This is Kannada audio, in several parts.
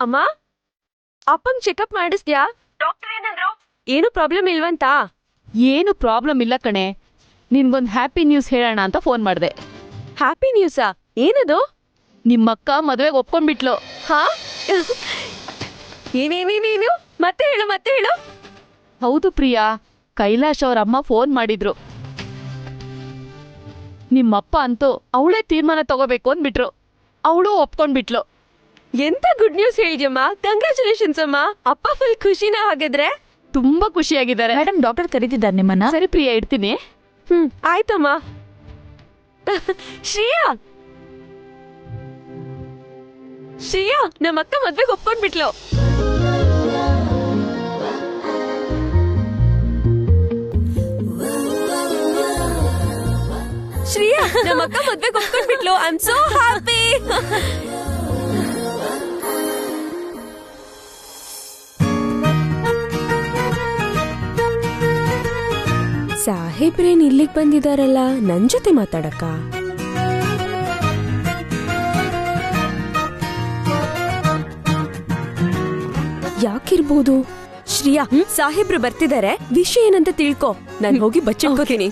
ಅಮ್ಮ, ಅಪ್ಪಂಗ್ ಚೆಕಪ್ ಮಾಡಿಸ್ದ್ಯಾ? ಡಾಕ್ಟರ್ ಏನಂದ್ರು? ಏನು ಪ್ರಾಬ್ಲಮ್ ಇಲ್ವಂತ? ಏನು ಪ್ರಾಬ್ಲಮ್ ಇಲ್ಲ ಕಣೆ. ನಿನ್ಗೊಂದು ಹ್ಯಾಪಿ ನ್ಯೂಸ್ ಹೇಳೋಣ ಅಂತ ಫೋನ್ ಮಾಡಿದೆ. ಹ್ಯಾಪಿ ನ್ಯೂಸಾ? ಏನದು? ನಿಮ್ಮಕ್ಕ ಮದುವೆಗೆ ಒಪ್ಕೊಂಡ್ಬಿಟ್ಲು. ಹಾ? ಏನೇನೇನೇನು? ಮತ್ತೆ ಹೇಳು. ಹೌದು ಪ್ರಿಯಾ, ಕೈಲಾಶ್ ಅವ್ರ ಅಮ್ಮ ಫೋನ್ ಮಾಡಿದ್ರು. ನಿಮ್ಮಪ್ಪ ಅಂತೂ ಅವಳೇ ತೀರ್ಮಾನ ತಗೋಬೇಕು ಅಂದ್ಬಿಟ್ರು. ಅವಳು ಒಪ್ಕೊಂಡ್ಬಿಟ್ಲು. ಎಂತ ಗುಡ್ ನ್ಯೂಸ್ ಹೇಳಿದ್ಯಮ್ಮ. ಕಂಗ್ರ್ಯಾಚುಲೇಷನ್ಸ್ ಅಮ್ಮ. ಅಪ್ಪ ಫುಲ್ ಖುಷಿನ ಹಾಗಿದ್ರೆ? ತುಂಬಾ ಖುಷಿಯಾಗಿದ್ದಾರೆ. ಮೇಡಮ್, ಡಾಕ್ಟರ್ ಕರೀತಿದ್ದಾರೆ ನಿಮ್ಮನ್ನ. ಸರಿ ಪ್ರಿಯಾ, ಇಡ್ತೀನಿ. ಆಯ್ತಮ್ಮ. ಶ್ರೇಯಾ, ನಮ್ಮಕ್ಕ ಮದ್ವೆಗೆ ಒಪ್ಕೊಂಡ್ಬಿಟ್ಲು. ಶ್ರೇಯಾ, ನಮ್ಮಕ್ಕ ಮದ್ವೆಗೆ ಒಪ್ಕೊಂಡ್ಬಿಟ್ಲು. I am so happy. ಸಾಹೇಬ್ರೇನ್ ಇಲ್ಲಿಗೆ ಬಂದಿದಾರಲ್ಲ, ನನ್ ಜೊತೆ ಮಾತಾಡಕ್ಕ? ಯಾಕಿರ್ಬೋದು? ಶ್ರೇಯಾ, ಸಾಹೇಬ್ರು ಬರ್ತಿದ್ದಾರೆ, ವಿಷಯ ಏನಂತ ತಿಳ್ಕೊ. ನಾನು ಹೋಗಿ ಬಚ್ಚಿಟ್ಕೋತೀನಿ.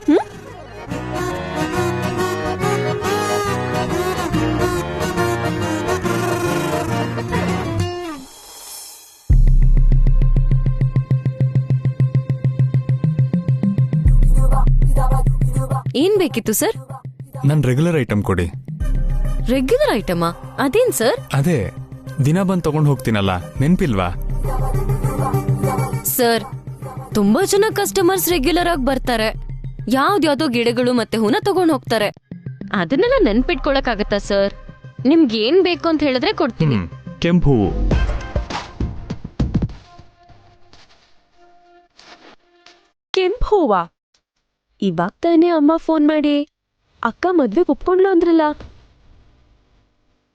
ಏನ್ ಬೇಕಿತ್ತು ಸರ್? ನನ್ ರೆಗ್ಯುಲರ್ ಐಟಮ್ ಕೊಡಿ. ರೆಗ್ಯುಲರ್ ಐಟಮಾ? ಅದೇನ್ ಸರ್? ಅದೇ ದಿನ ಬಂದ್ ತಗೊಂಡ್ ಹೋಗ್ತೀನಲ್ಲ, ನೆನ್ಪಿಲ್ವಾ? ಸರ್, ತುಂಬಾ ಜನ ಕಸ್ಟಮರ್ಸ್ ರೆಗ್ಯುಲರ್ ಆಗಿ ಬರ್ತಾರೆ. ಯಾವ್ದ್ಯಾವ್ದೋ ಗಿಡಗಳು ಮತ್ತೆ ಹೂನ ತಗೊಂಡ್ ಹೋಗ್ತಾರೆ. ಅದನ್ನೆಲ್ಲ ನೆನ್ಪಿಟ್ಕೊಳಕ್ಕಾಗತ್ತಾ ಸರ್? ನಿಮ್ಗೆ ಏನ್ ಬೇಕು ಅಂತ ಹೇಳಿದ್ರೆ ಕೊಡ್ತೀನಿ. ಕೆಂಪು ಹೂವು. ಕೆಂಪು ಹೂವಾ? ಇವಾಗ ತಾನೇ ಅಮ್ಮ ಫೋನ್ ಮಾಡಿ ಅಕ್ಕ ಮದ್ವೆಗೆ ಒಪ್ಕೊಂಡ್ಲು ಅಂದ್ರಲ್ಲ.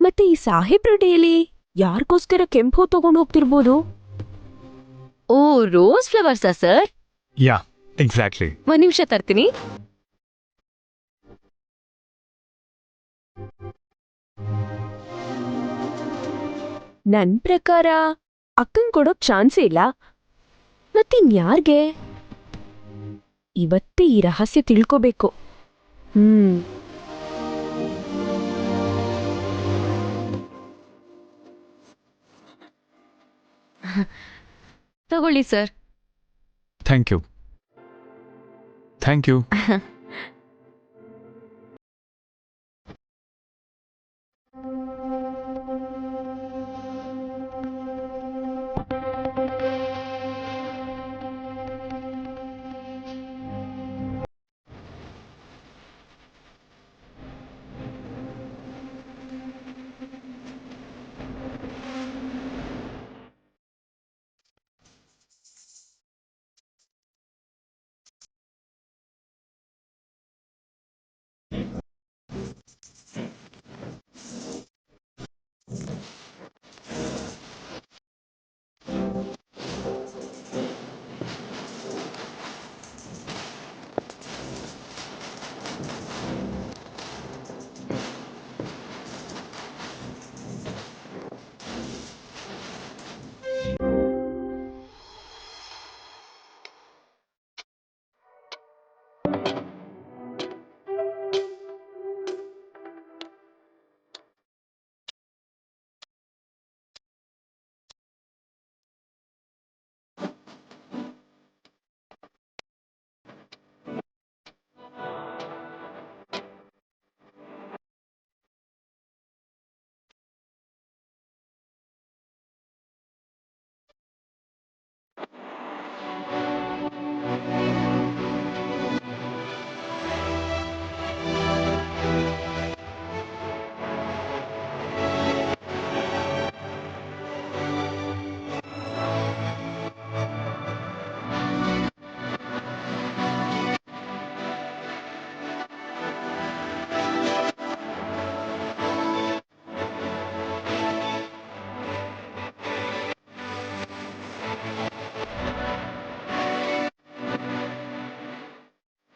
ಮತ್ತೆ ಈ ಸಾಹೇಬ್ರ ಡೇಲಿ ಯಾರಿಗೋಸ್ಕರ ಕೆಂಪು ಹೂ ತಗೊಂಡು ಹೋಗ್ತಿರ್ಬೋದು? ಓ, ರೋಸ್ ಫ್ಲವರ್ಸಾ ಸರ್? ಯಾ, ಎಕ್ಸಾಕ್ಟ್ಲಿ. ಒಂದ್ ನಿಮಿಷ ತರ್ತೀನಿ. ನನ್ ಪ್ರಕಾರ ಅಕ್ಕಂಗ್ ಕೊಡೋಕ್ ಚಾನ್ಸೇ ಇಲ್ಲ. ಮತ್ತಿನ್ಯಾರ್ಗೆ? ಇವತ್ತೇ ಈ ರಹಸ್ಯ ತಿಳ್ಕೋಬೇಕು. ತಗೊಳ್ಳಿ ಸರ್. Thank you.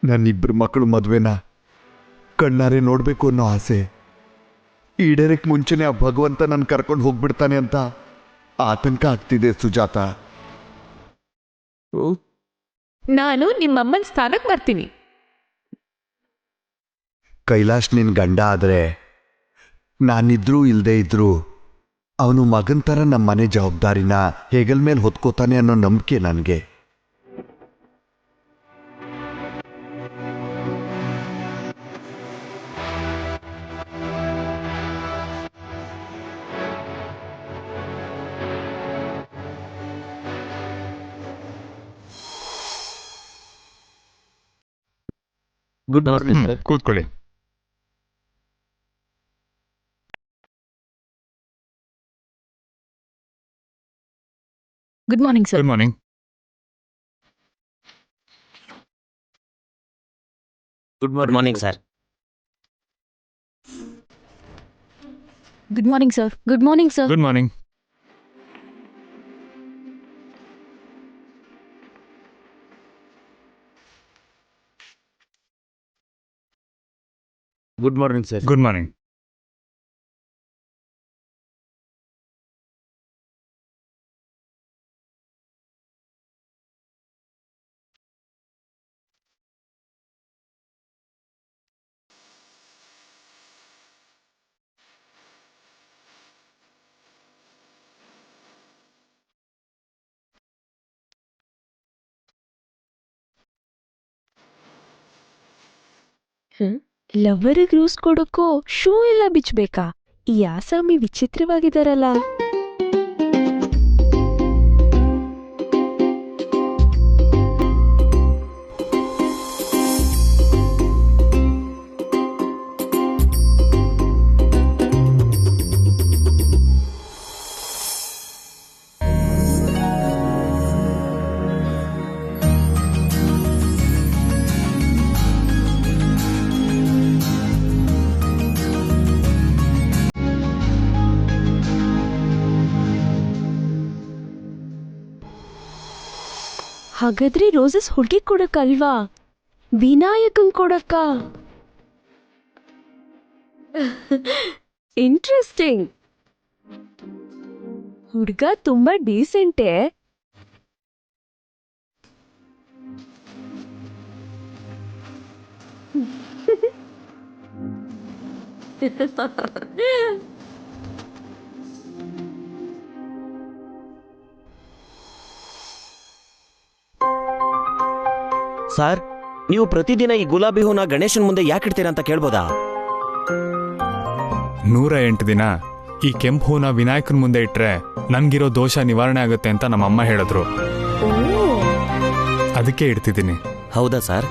ನನ್ನಿಬ್ಬರು ಮಕ್ಕಳು ಮದುವೆನ ಕಣ್ಣಾರೆ ನೋಡಬೇಕು ಅನ್ನೋ ಆಸೆ ಈಡೇರಕ್ಕೆ ಮುಂಚೆನೆ ಆ ಭಗವಂತ ನನ್ನ ಕರ್ಕೊಂಡು ಹೋಗ್ಬಿಡ್ತಾನೆ ಅಂತ ಆತಂಕ ಆಗ್ತಿದೆ ಸುಜಾತ. ನಾನು ನಿಮ್ಮಮ್ಮನ ಸ್ಥಾನಕ್ಕೆ ಬರ್ತೀನಿ. ಕೈಲಾಶ್ ನಿನ್ ಗಂಡ ಆದ್ರೆ ನಾನಿದ್ರೂ ಇಲ್ಲದೆ ಇದ್ರೂ ಅವನು ಮಗನ ಥರ ನಮ್ಮ ಮನೆ ಜವಾಬ್ದಾರಿನ ಹೆಗಲ್ ಮೇಲೆ ಹೊತ್ಕೋತಾನೆ ಅನ್ನೋ ನಂಬಿಕೆ ನನಗೆ. Good morning sir. ಕೂತ್ಕೊಳ್ಳಿ. Good morning sir. Good morning. Good morning sir. Good morning sir. Good morning sir. Good morning. Good morning sir. Good morning. ಲವರಿಗೆ ರೂಸ್ ಕೊಡೋಕ್ಕೋ ಶೂ ಎಲ್ಲ ಬಿಚ್ಚಬೇಕಾ? ಈ ಆಸಾಮಿ ವಿಚಿತ್ರವಾಗಿದಾರಲ್ಲ. ಹಾಗಾದ್ರೆ ರೋಸಸ್ ಹುಡುಗಿ ಕೊಡಕ್ಕಲ್ವಾ, ವಿನಾಯಕನ್ ಕೊಡಕ್ಕ? ಇಂಟ್ರೆಸ್ಟಿಂಗ್. ಹುಡುಗ ತುಂಬಾ ಡೀಸೆಂಟೇ. ಸರ್, ನೀವು ಪ್ರತಿದಿನ ಈ ಗುಲಾಬಿ ಹೂನ ಗಣೇಶನ್ ಮುಂದೆ ಯಾಕೆ ಇಡ್ತೀರಾ ಅಂತ ಕೇಳ್ಬೋದಾ? 108 ದಿನ ಈ ಕೆಂಪು ಹೂನ ವಿನಾಯಕನ ಮುಂದೆ ಇಟ್ರೆ ನನ್ಗಿರೋ ದೋಷ ನಿವಾರಣೆ ಆಗುತ್ತೆ ಅಂತ ನಮ್ಮಮ್ಮ ಹೇಳಿದ್ರು. ಅದಕ್ಕೆ ಇಡ್ತಿದ್ದೀನಿ. ಹೌದಾ ಸರ್?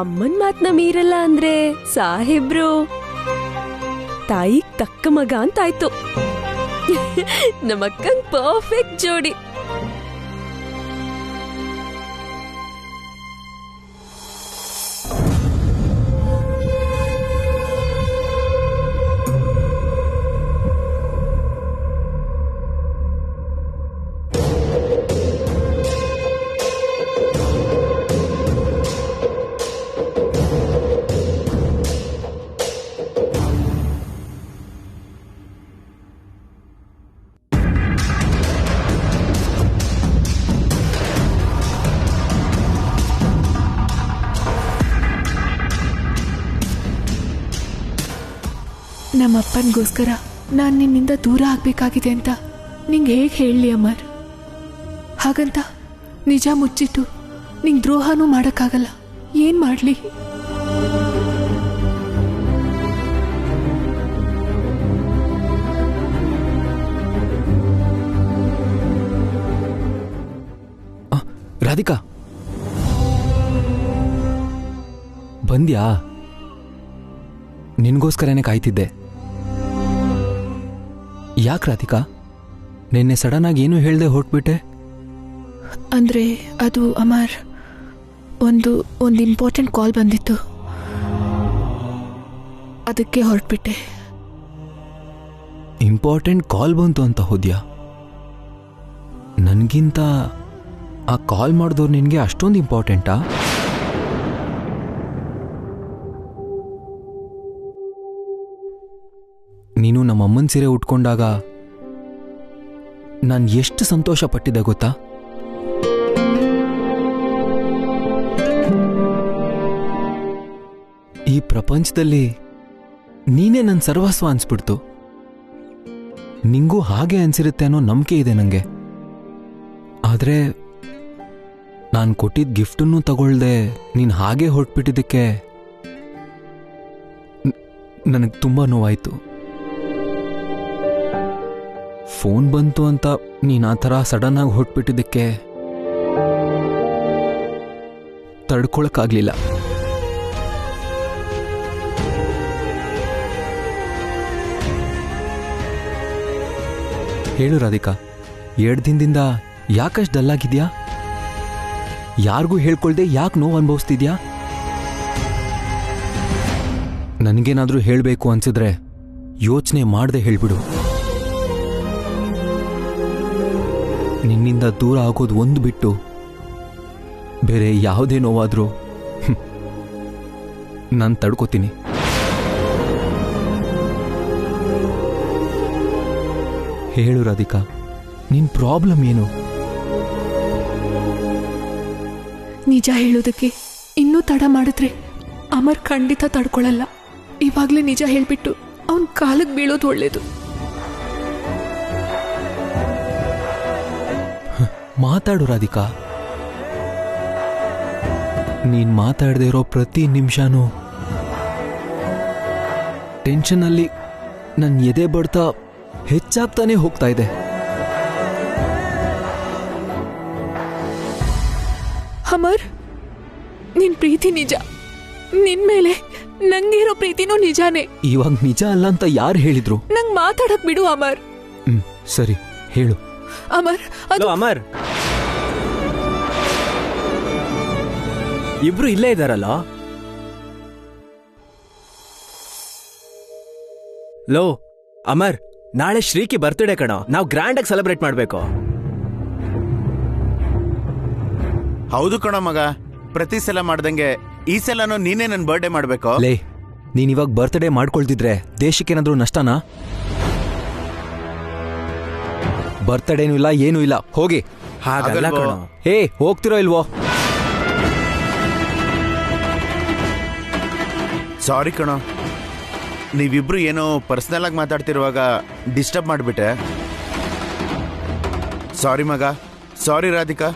ಅಮ್ಮನ್ ಮಾತ್ನ ಮೀರಲ್ಲ ಅಂದ್ರೆ ಸಾಹೇಬ್ರು ತಾಯಿ ತಕ್ಕ ಮಗ ಅಂತಾಯ್ತು. ನಮ್ಮಕ್ಕಂಗ್ ಪರ್ಫೆಕ್ಟ್ ಜೋಡಿ. ನಮ್ಮಪ್ಪನಿಗೋಸ್ಕರ ನಾನು ನಿನ್ನಿಂದ ದೂರ ಆಗಬೇಕಾಗಿದೆ ಅಂತ ನಿಂಗೆ ಹೇಗೆ ಹೇಳಲಿ ಅಮರ್? ಹಾಗಂತ ನಿಜ ಮುಚ್ಚಿಟ್ಟು ನಿಂಗೆ ದ್ರೋಹನೂ ಮಾಡೋಕ್ಕಾಗಲ್ಲ. ಏನು ಮಾಡಲಿ? ರಾಧಿಕಾ, ಬಂದ್ಯಾ? ನಿನ್ಗೋಸ್ಕರನೇ ಕಾಯ್ತಿದ್ದೆ. ಯಾಕೆ ರಾಧಿಕಾ, ನಿನ್ನೆ ಸಡನ್ ಆಗಿ ಏನು ಹೇಳ್ದೆ ಹೊರಟ್ಬಿಟ್ಟೆ? ಅಂದರೆ ಅದು ಅಮರ್, ಒಂದು ಇಂಪಾರ್ಟೆಂಟ್ ಕಾಲ್ ಬಂದಿತ್ತು, ಅದಕ್ಕೆ ಹೊರಟ್ಬಿಟ್ಟೆ. ಇಂಪಾರ್ಟೆಂಟ್ ಕಾಲ್ ಬಂತು ಅಂತ ಹೋದ್ಯಾ? ನನಗಿಂತ ಆ ಕಾಲ್ ಮಾಡಿದವ್ರು ನಿನಗೆ ಅಷ್ಟೊಂದು ಇಂಪಾರ್ಟೆಂಟಾ? ನೀನು ನಮ್ಮ ಅಮ್ಮನ ಸೀರೆ ಉಟ್ಕೊಂಡಾಗ ನಾನು ಎಷ್ಟು ಸಂತೋಷ ಪಟ್ಟಿದ್ದೆ ಗೊತ್ತಾ? ಈ ಪ್ರಪಂಚದಲ್ಲಿ ನೀನೇ ನನ್ನ ಸರ್ವಸ್ವ ಅನ್ಸ್ಬಿಡ್ತು. ನಿಂಗೂ ಹಾಗೆ ಅನ್ಸಿರುತ್ತೆ ಅನ್ನೋ ನಂಬಿಕೆ ಇದೆ ನನಗೆ. ಆದರೆ ನಾನು ಕೊಟ್ಟಿದ್ದ ಗಿಫ್ಟನ್ನು ತಗೊಳ್ದೆ ನೀನು ಹಾಗೆ ಹೊರಟ್ಬಿಟ್ಟಿದ್ದಕ್ಕೆ ನನಗೆ ತುಂಬ ನೋವಾಯಿತು. ಫೋನ್ ಬಂತು ಅಂತ ನೀನು ಆ ಥರ ಸಡನ್ನಾಗಿ ಹೊರಟ್ಬಿಟ್ಟಿದ್ದಕ್ಕೆ ತಡ್ಕೊಳಕ್ಕಾಗಲಿಲ್ಲ. ಹೇಳು ರಾಧಿಕಾ, 2 ದಿನದಿಂದ ಯಾಕಷ್ಟು ಡಲ್ಲಾಗಿದ್ಯಾ? ಯಾರಿಗೂ ಹೇಳ್ಕೊಳ್ದೆ ಯಾಕೆ ನೋವು ಅನುಭವಿಸ್ತಿದ್ಯಾ? ನನಗೇನಾದರೂ ಹೇಳಬೇಕು ಅನ್ಸಿದ್ರೆ ಯೋಚನೆ ಮಾಡದೆ ಹೇಳ್ಬಿಡು. ನಿನ್ನಿಂದ ದೂರ ಆಗೋದು ಒಂದು ಬಿಟ್ಟು ಬೇರೆ ಯಾವುದೇ ನೋವಾದರೂ ನಾನು ತಡ್ಕೋತೀನಿ. ಹೇಳು ರಾಧಿಕಾ, ನಿನ್ ಪ್ರಾಬ್ಲಮ್ ಏನು? ನಿಜ ಹೇಳೋದಕ್ಕೆ ಇನ್ನೂ ತಡ ಮಾಡಿದ್ರೆ ಅಮರ್ ಖಂಡಿತ ತಡ್ಕೊಳಲ್ಲ. ಇವಾಗ್ಲೇ ನಿಜ ಹೇಳ್ಬಿಟ್ಟು ಅವನ್ ಕಾಲಕ್ಕೆ ಬೀಳೋದು ಒಳ್ಳೇದು. ಮಾತಾಡು ರಾಧಿಕಾ. ನೀನ್ ಮಾತಾಡದೆ ಇರೋ ಪ್ರತಿ ನಿಮಿಷನೂ ಟೆನ್ಷನ್ನಲ್ಲಿ ನನ್ನ ಎದೆ ಬಡ್ತಾ ಹೆಚ್ಚಾಗ್ತಾನೆ ಹೋಗ್ತಾ ಇದೆ. ಅಮರ್, ನಿನ್ ಪ್ರೀತಿ ನಿಜ. ನಿನ್ ಮೇಲೆ ನಂಗಿರೋ ಪ್ರೀತಿನೂ ನಿಜಾನೇ. ಇವಾಗ ನಿಜ ಅಲ್ಲ ಅಂತ ಯಾರು ಹೇಳಿದ್ರು? ನಂಗ್ ಮಾತಾಡಕ್ ಬಿಡು ಅಮರ್. ಸರಿ ಹೇಳು. ಅಮರ್, ಅದು ಅಮರ್, ಇಬ್ರು ಇಲ್ಲೇ ಇದ್ದಾರಲ್ಲ. ಲೋ ಅಮರ್, ನಾಳೆ ಶ್ರೀಕಿ ಬರ್ತ್ಡೇ ಕಣ. ನಾವು ಗ್ರ್ಯಾಂಡ್ ಆಗಿ ಸೆಲೆಬ್ರೇಟ್ ಮಾಡ್ಬೇಕು. ಹೌದು ಕಣ ಮಗ, ಪ್ರತಿ ಸಲ ಮಾಡ್ದಂಗೆ ಈ ಸಲನೂ ನೀನೇ ನನ್ನ ಬರ್ಡೇ ಮಾಡ್ಬೇಕು. ಲೇ, ನೀನ್ ಇವಾಗ ಬರ್ತ್ಡೇ ಮಾಡ್ಕೊಳ್ತಿದ್ರೆ ದೇಶಕ್ಕೇನಾದ್ರೂ ನಷ್ಟನಾ? ಬರ್ತ್ಡೇನೂ ಇಲ್ಲ, ಏನೂ ಇಲ್ಲ, ಹೋಗಿ. ಹಾಗಲ್ಲ ಕಣ. ಹೇ, ಹೋಗ್ತಿರೋ ಇಲ್ವೋ? ಸಾರಿ ಕಣ, ನೀವಿಬ್ರು ಏನೋ ಪರ್ಸನಲ್ ಆಗಿ ಮಾತಾಡ್ತಿರುವಾಗ ಡಿಸ್ಟರ್ಬ್ ಮಾಡಿಬಿಟ್ಟೆ. ಸಾರಿ ಮಗ, ಸಾರಿ ರಾಧಿಕಾ.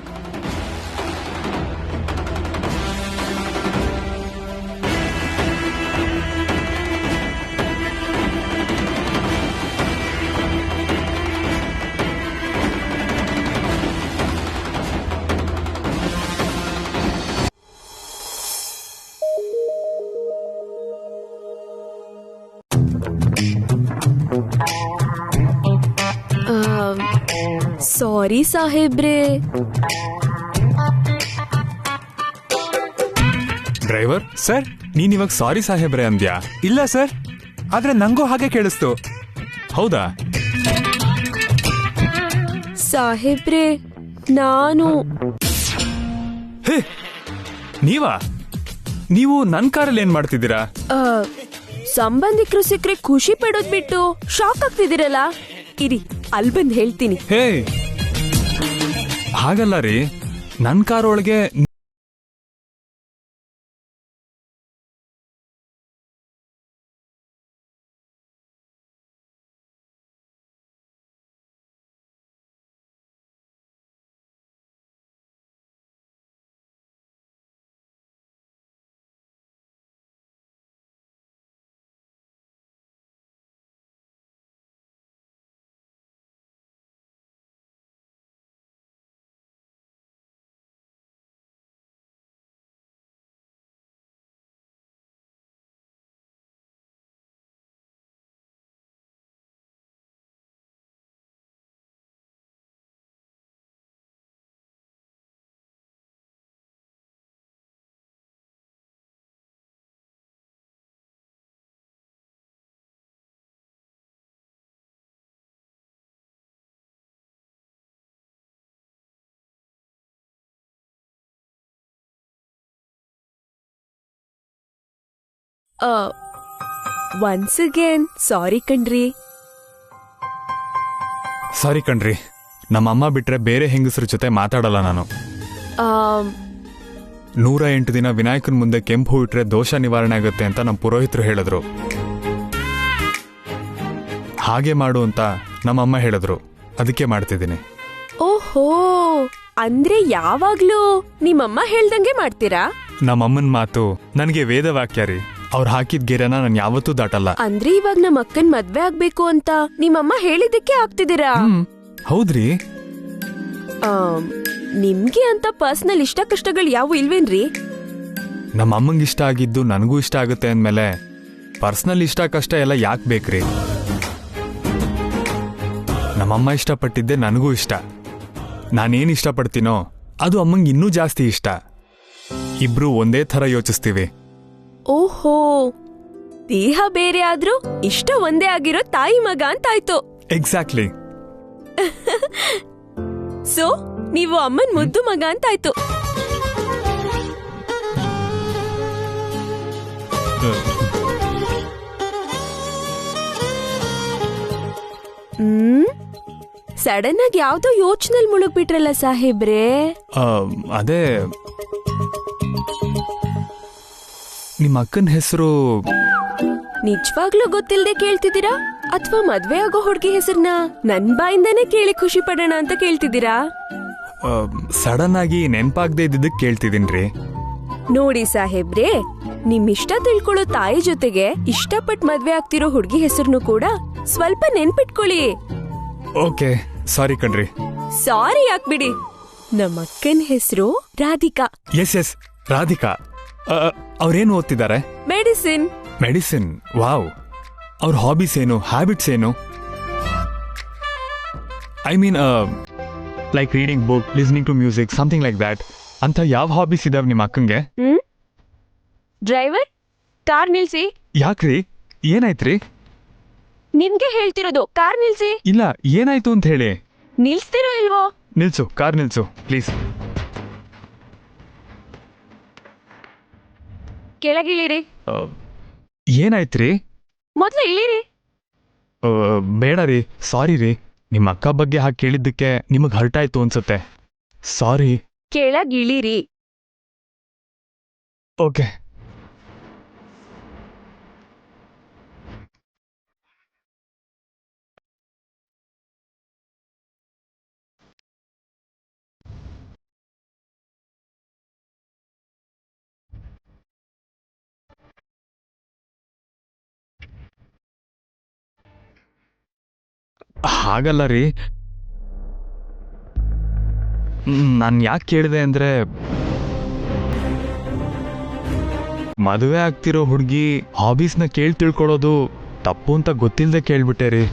ಸಾರಿ ಸಾಹೇಬ್ರೆ. ಡ್ರೈವರ್ ಸರ್, ನೀನ್ ಇವಾಗ ಸಾರಿ ಸಾಹೇಬ್ರೆ ಅಂದ್ಯಾ? ಇಲ್ಲ ಸರ್, ಆದ್ರೆ ನಂಗೂ ಹಾಗೆ ಕೇಳಿಸ್ತು. ಹೌದಾ? ಸಾಹೇಬ್ರೆ, ನಾನು ಹೇ, ನೀವು ನನ್ ಕಾರಲ್ಲಿ ಏನ್ ಮಾಡ್ತಿದ್ದೀರಾ? ಸಂಬಂಧಿಕರು ಸಿಕ್ಕರೆ ಖುಷಿ ಪಡೋದ್ ಬಿಟ್ಟು ಶಾಕ್ ಆಗ್ತಿದ್ದೀರಲ್ಲ. ಇರಿ, ಅಲ್ಲಿ ಬಂದ್ ಹೇಳ್ತೀನಿ. ಹೇ, ಹಾಗಲ್ಲ ರೀ, ನನ್ ಕಾರ್ ಒಳಗೆ ಒನ್ಸ್ ಅಗೇನ್ ಸಾರಿ ಕಣ್ರಿ. ಸಾರಿ ಕಣ್ರಿ, ನಮ್ಮಮ್ಮ ಬಿಟ್ರೆ ಬೇರೆ ಹೆಂಗಸ್ರ ಜೊತೆ ಮಾತಾಡಲ್ಲ ನಾನು. 108 ದಿನ ವಿನಾಯಕನ ಮುಂದೆ ಕೆಂಪು ಹೂ ಇಟ್ರೆ ದೋಷ ನಿವಾರಣೆ ಆಗುತ್ತೆ ಅಂತ ನಮ್ಮ ಪುರೋಹಿತರು ಹೇಳಿದ್ರು. ಹಾಗೆ ಮಾಡು ಅಂತ ನಮ್ಮಮ್ಮ ಹೇಳಿದ್ರು, ಅದಕ್ಕೆ ಮಾಡ್ತಿದ್ದೀನಿ. ಓಹೋ, ಅಂದ್ರೆ ಯಾವಾಗ್ಲೂ ನಿಮ್ಮಮ್ಮ ಹೇಳ್ದಂಗೆ ಮಾಡ್ತೀರಾ? ನಮ್ಮಮ್ಮನ ಮಾತು ನನಗೆ ವೇದವಾಕ್ಯ ರೀ. ಅವ್ರು ಹಾಕಿದ ಗೆರೆನ ನಾನು ಯಾವತ್ತೂ ದಾಟಲ್ಲ. ಅಂದ್ರೆ ಇವಾಗ ನಮ್ಮ ಅಕ್ಕನ್ ಮದ್ವೆ ಆಗ್ಬೇಕು ಅಂತ ನಿಮ್ಮಮ್ಮ ಹೇಳಿದ್ದಕ್ಕೆ ಆಗ್ತಿದ್ದೀರಾ? ಹೌದ್ರಿ. ನಿಮ್ಗೆ ಅಂತ ಪರ್ಸನಲ್ ಇಷ್ಟ ಕಷ್ಟಗಳು ಯಾವು ಇಲ್ವೇನ್ರಿ? ನಮ್ಮ ಅಮ್ಮಂಗೆ ಇಷ್ಟ ಆಗಿದ್ದು ನನಗೂ ಇಷ್ಟ ಆಗುತ್ತೆ ಅಂದ್ಮೇಲೆ ಪರ್ಸನಲ್ ಇಷ್ಟ ಕಷ್ಟ ಎಲ್ಲ ಯಾಕೆ ಬೇಕ್ರಿ? ನಮ್ಮಮ್ಮ ಇಷ್ಟಪಟ್ಟಿದ್ದೆ ನನಗೂ ಇಷ್ಟ. ನಾನೇನು ಇಷ್ಟಪಡ್ತೀನೋ ಅದು ಅಮ್ಮಂಗೆ ಇನ್ನೂ ಜಾಸ್ತಿ ಇಷ್ಟ. ಇಬ್ರು ಒಂದೇ ಥರ ಯೋಚಿಸ್ತೀವಿ. ಓಹೋ, ದೇಹ ಬೇರೆ ಆದ್ರೂ ಇಷ್ಟ ಒಂದೇ ಆಗಿರೋ ತಾಯಿ ಮಗ ಅಂತಾಯ್ತು. ಎಕ್ಸಾಕ್ಟ್ಲಿ. ಸೊ ನೀವು ಅಮ್ಮನ್ ಮುದ್ದು ಮಗ ಅಂತಾಯ್ತು. ಸಡನ್ ಆಗಿ ಯಾವ್ದೋ ಯೋಚನೆಲ್ ಮುಳುಗ್ಬಿಟ್ರಲ್ಲ ಸಾಹೇಬ್ರೆ. ಅದೇ ನಿಮ್ಮ ಅಕ್ಕನ ಹೆಸರು ನಿಜವಾಗ್ಲೂ ಗೊತ್ತಿಲ್ದೆ ಕೇಳ್ತಿದ್ದೀರಾ ಅಥವಾ ಮದ್ವೆ ಆಗೋ ಹುಡ್ಗಿ ಹೆಸರನ್ನ ನನ್ ಬಾಯಿಂದಾನೇ ಕೇಳಿ ಖುಷಿ ಪಡೋಣ ಅಂತ ಕೇಳ್ತಿದ್ದೀರಾ? ಸಡನ್ ಆಗಿ ನೆನ್ಪಾಗ್ದೇ ಇದ್ದಿದ್ದಕ್ಕೆ ಕೇಳ್ತಿದ್ದೀನ್ರಿ. ನೋಡಿ ಸಾಹೇಬ್ರೆ, ನಿಮ್ ಇಷ್ಟ ತಿಳ್ಕೊಳ್ಳೋ ತಾಯಿ ಜೊತೆಗೆ ಇಷ್ಟಪಟ್ಟು ಮದ್ವೆ ಆಗ್ತಿರೋ ಹುಡ್ಗಿ ಹೆಸರನ್ನು ಕೂಡ ಸ್ವಲ್ಪ ನೆನ್ಪಿಟ್ಕೊಳ್ಳಿ. ಓಕೆ, ಸಾರಿ ಕಣ್ರಿ. ಸಾರಿ ಯಾಕ್ಬಿಡಿ. ನಮ್ಮ ಅಕ್ಕನ ಹೆಸರು ರಾಧಿಕಾ. ಎಸ್ ರಾಧಿಕಾ. ಅವ್ರೇನು ಓದ್ತಿದ್ದಾರೆ? ಮೆಡಿಸಿನ್. Medicine, wow. ಅವ್ರ ಹಾಬೀಸ್ ಏನು, ಹ್ಯಾಬಿಟ್ಸ್ ಏನು? I mean like reading book, listening to music, something like that. ಅಂತ ಯಾವ ಹಾಬೀಸ್ ಇದಾವೆ ನಿಮ್ಮ ಅಕ್ಕಂಗೆ? ಡ್ರೈವರ್, ಕಾರ್ ನಿಲ್ಸಿ. ಯಾಕ್ರಿ, ಏನಾಯ್ತ್ರಿ? ನಿಮ್ಗೆ ಹೇಳ್ತಿರೋದು, ಕಾರ್ ನಿಲ್ಸಿ. ಇಲ್ಲ, ಏನಾಯ್ತು ಅಂತ ಹೇಳಿ. ನಿಲ್ಸ್ತಿರೋ ಇಲ್ವೋ? ನಿಲ್ಸು, ಕಾರ್ ನಿಲ್ಸು ಪ್ಲೀಸ್. ಕೆಳಗಿಳಿರಿ. ಏನಾಯ್ತ್ರಿ? ಮೊದ್ಲು ಇಳಿರಿ. ಬೇಡ ರೀ, ಸಾರಿ ರೀ. ನಿಮ್ಮ ಅಕ್ಕ ಬಗ್ಗೆ ಹಾಗೆ ಕೇಳಿದ್ದಕ್ಕೆ ನಿಮಗೆ ಹರ್ಟ್ ಆಯ್ತು ಅನ್ಸುತ್ತೆ. ಸಾರಿ. ಕೆಳಗಿಳಿರಿ. ಓಕೆ. ಹಾಗಲ್ಲ ರೀ, ನಾನು ಯಾಕೆ ಕೇಳಿದೆ ಅಂದ್ರೆ, ಮದುವೆ ಆಗ್ತಿರೋ ಹುಡುಗಿ ಹಾಬೀಸ್ನ ಕೇಳಿ ತಿಳ್ಕೊಳ್ಳೋದು ತಪ್ಪು ಅಂತ ಗೊತ್ತಿಲ್ಲದೆ ಕೇಳ್ಬಿಟ್ಟೆ ರೀ.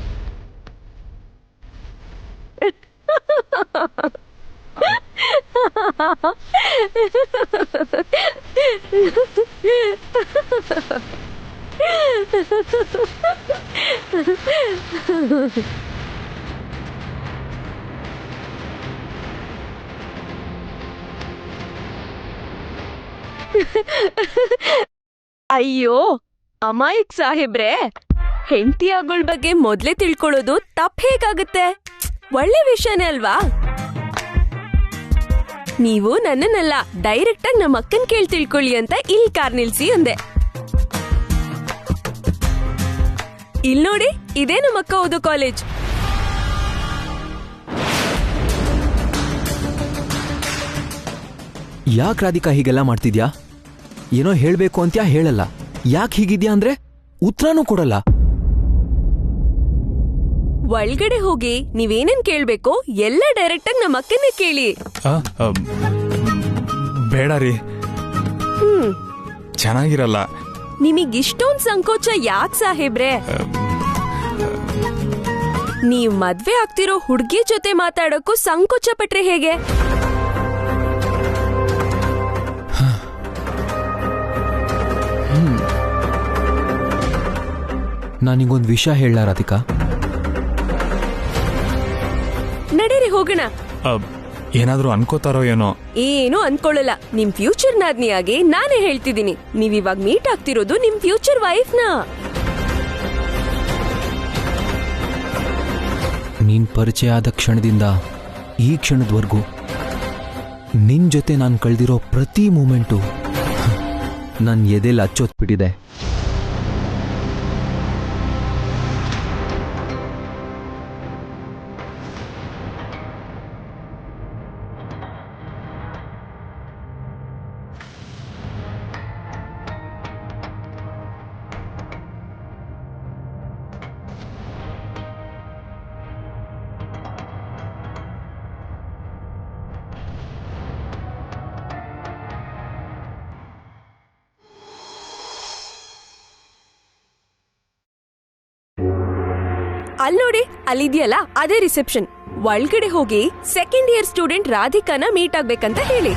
ಅಯ್ಯೋ ಅಮಾಯಕ್ ಸಾಹೇಬ್ರೆ, ಹೆಂಡತಿ ಆಗೋಳ್ ಬಗ್ಗೆ ಮೊದ್ಲೇ ತಿಳ್ಕೊಳ್ಳೋದು ತಪ್ಪು ಹೇಗಾಗುತ್ತೆ? ಒಳ್ಳೆ ವಿಷಯನೇ ಅಲ್ವಾ? ನೀವು ನನ್ನನ್ನಲ್ಲ, ಡೈರೆಕ್ಟ್ ಆಗಿ ನಮ್ಮ ಅಕ್ಕನ್ ಕೇಳಿ ತಿಳ್ಕೊಳ್ಳಿ ಅಂತ ಇಲ್ಲಿ ಕಾರ್ ನಿಲ್ಸಿ ಅಂದೆ. ಇಲ್ ನೋಡಿ, ಇದೇ ನಮ್ಮ ಅಕ್ಕ ಓದೋ ಕಾಲೇಜ್. ಯಾಕೆ ರಾಧಿಕಾ ಹೀಗೆಲ್ಲ ಮಾಡ್ತಿದ್ಯಾ? ಏನೋ ಹೇಳ್ಬೇಕು ಅಂತ್ಯಾ, ಹೇಳಲ್ಲ. ಯಾಕೆ ಹೀಗಿದ್ಯಾ ಅಂದ್ರೆ ಉತ್ತರನೂ ಕೊಡಲ್ಲ. ಒಳಗಡೆ ಹೋಗಿ ನೀವೇನೇನ್ ಕೇಳ್ಬೇಕು ಎಲ್ಲ ಡೈರೆಕ್ಟ್ ಆಗಿ ನಮ್ಮ ಅಕ್ಕನ್ನೇ ಕೇಳಿ. ಬೇಡ ರೀ, ಚೆನ್ನಾಗಿರಲ್ಲ. ನಿಮಗಿಷ್ಟೊಂದ್ ಸಂಕೋಚ ಯಾಕೆ ಸಾಹೇಬ್ರೆ? ನೀವ್ ಮದ್ವೆ ಆಗ್ತಿರೋ ಹುಡ್ಗಿ ಜೊತೆ ಮಾತಾಡೋಕ್ಕೂ ಸಂಕೋಚ ಪಟ್ರೆ ಹೇಗೆ? ನಾನಿಗೊಂದು ವಿಷಯ ಹೇಳ ರಾಧಿಕಾ. ನಡೀರಿ ಹೋಗೋಣ. ಏನಾದ್ರೂ ಅನ್ಕೋತಾರೋ ಏನೋ? ಏನು ಅನ್ಕೊಳ್ಳಲ್ಲ. ನಿಮ್ ಫ್ಯೂಚರ್ ನಾದ್ನಿಯಾಗಿ ನಾನೇ ಹೇಳ್ತಿದ್ದೀನಿ, ನೀವಿವಾಗ ಮೀಟ್ ಆಗ್ತಿರೋದು ನಿಮ್ ಫ್ಯೂಚರ್ ವೈಫ್ನ. ನೀನ್ ಪರಿಚಯ ಆದ ಕ್ಷಣದಿಂದ ಈ ಕ್ಷಣದವರೆಗೂ ನಿನ್ ಜೊತೆ ನಾನು ಕಳೆದಿರೋ ಪ್ರತಿ ಮೂಮೆಂಟು ನನ್ನ ಎದೆಲಿ ಹಚ್ಚೋತ್ಬಿಟ್ಟಿದೆ. ಅಲ್ನೋಡಿ, ಅಲ್ಲಿದೆಯಲ್ಲ ಅದೇ ರಿಸೆಪ್ಷನ್. ಒಳಗಡೆ ಹೋಗಿ ಸೆಕೆಂಡ್ ಇಯರ್ ಸ್ಟೂಡೆಂಟ್ ರಾಧಿಕಾನ ಮೀಟ್ ಆಗ್ಬೇಕಂತ ಹೇಳಿ.